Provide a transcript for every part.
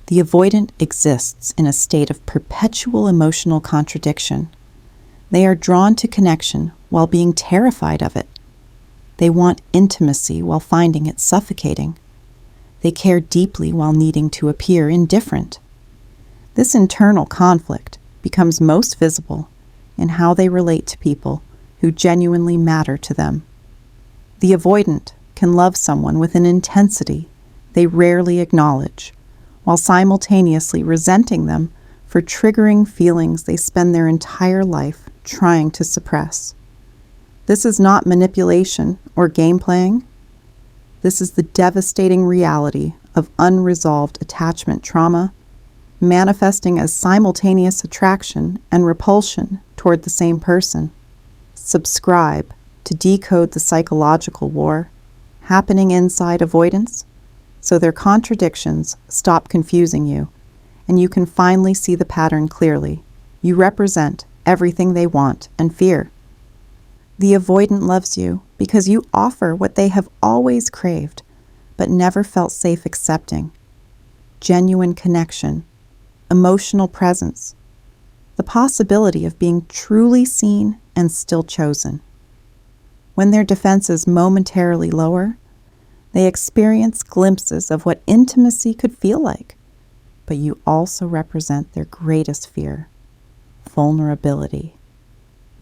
The avoidant exists in a state of perpetual emotional contradiction. They are drawn to connection while being terrified of it. They want intimacy while finding it suffocating. They care deeply while needing to appear indifferent. This internal conflict becomes most visible in how they relate to people who genuinely matter to them. The avoidant can love someone with an intensity they rarely acknowledge, while simultaneously resenting them for triggering feelings they spend their entire life trying to suppress. This is not manipulation or game playing. This is the devastating reality of unresolved attachment trauma, manifesting as simultaneous attraction and repulsion toward the same person. Subscribe to decode the psychological war happening inside avoidance, so their contradictions stop confusing you, and you can finally see the pattern clearly. You represent everything they want and fear. The avoidant loves you because you offer what they have always craved, but never felt safe accepting: genuine connection, emotional presence, the possibility of being truly seen and still chosen. When their defenses momentarily lower, they experience glimpses of what intimacy could feel like, but you also represent their greatest fear: vulnerability.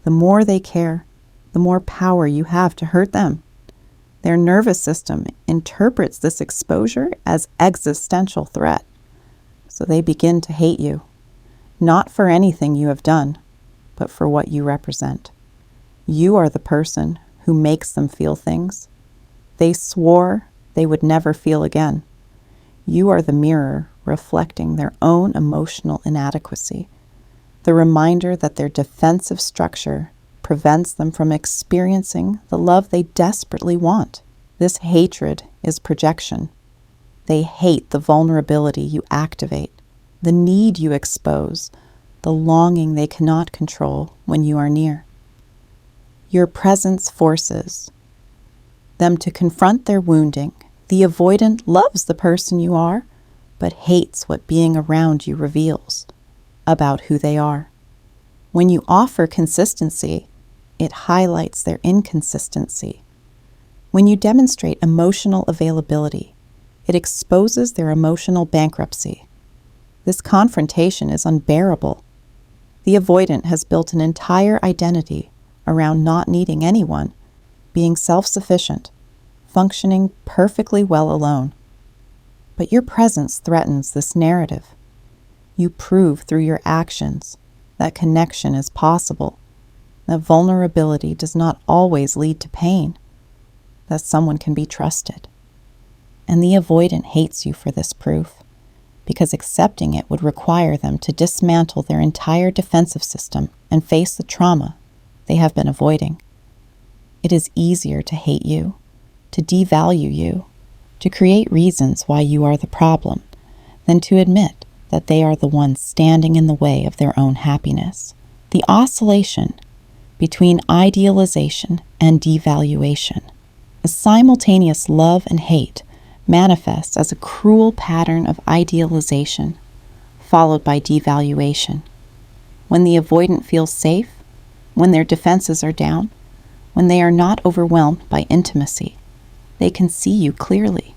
The more they care, the more power you have to hurt them. Their nervous system interprets this exposure as existential threat, so they begin to hate you, not for anything you have done, but for what you represent. You are the person who makes them feel things they swore they would never feel again. You are the mirror reflecting their own emotional inadequacy, the reminder that their defensive structure prevents them from experiencing the love they desperately want. This hatred is projection. They hate the vulnerability you activate, the need you expose, the longing they cannot control when you are near. Your presence forces them to confront their wounding. The avoidant loves the person you are, but hates what being around you reveals about who they are. When you offer consistency, it highlights their inconsistency. When you demonstrate emotional availability, it exposes their emotional bankruptcy. This confrontation is unbearable. The avoidant has built an entire identity around not needing anyone, being self-sufficient, functioning perfectly well alone. But your presence threatens this narrative. You prove through your actions that connection is possible, that vulnerability does not always lead to pain, that someone can be trusted. And the avoidant hates you for this proof, because accepting it would require them to dismantle their entire defensive system and face the trauma they have been avoiding. It is easier to hate you, to devalue you, to create reasons why you are the problem, than to admit that they are the ones standing in the way of their own happiness. The oscillation between idealization and devaluation, a simultaneous love and hate, manifests as a cruel pattern of idealization, followed by devaluation. When the avoidant feels safe, when their defenses are down, when they are not overwhelmed by intimacy, they can see you clearly.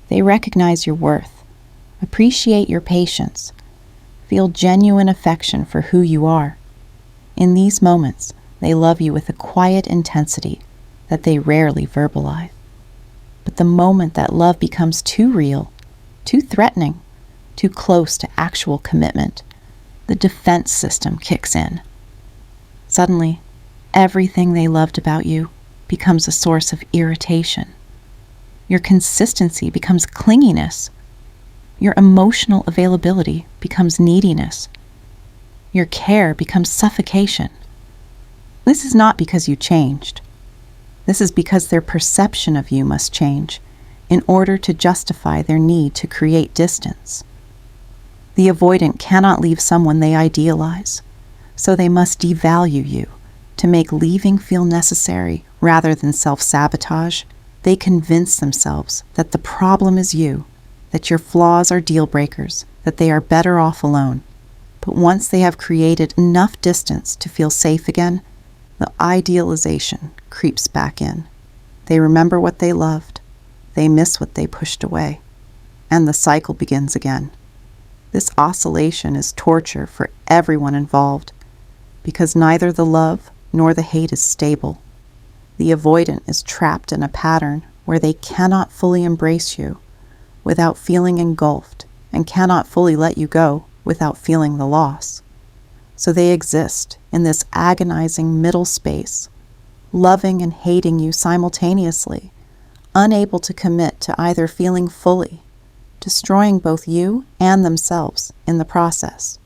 They recognize your worth, appreciate your patience, feel genuine affection for who you are. In these moments, they love you with a quiet intensity that they rarely verbalize. But the moment that love becomes too real, too threatening, too close to actual commitment, the defense system kicks in. Suddenly, everything they loved about you becomes a source of irritation. Your consistency becomes clinginess. Your emotional availability becomes neediness. Your care becomes suffocation. This is not because you changed. This is because their perception of you must change in order to justify their need to create distance. The avoidant cannot leave someone they idealize, so they must devalue you to make leaving feel necessary rather than self-sabotage. They convince themselves that the problem is you, that your flaws are deal breakers, that they are better off alone. But once they have created enough distance to feel safe again, the idealization creeps back in. They remember what they loved, they miss what they pushed away, and the cycle begins again. This oscillation is torture for everyone involved, because neither the love nor the hate is stable. The avoidant is trapped in a pattern where they cannot fully embrace you without feeling engulfed, and cannot fully let you go without feeling the loss. So they exist in this agonizing middle space, loving and hating you simultaneously, unable to commit to either feeling fully, destroying both you and themselves in the process.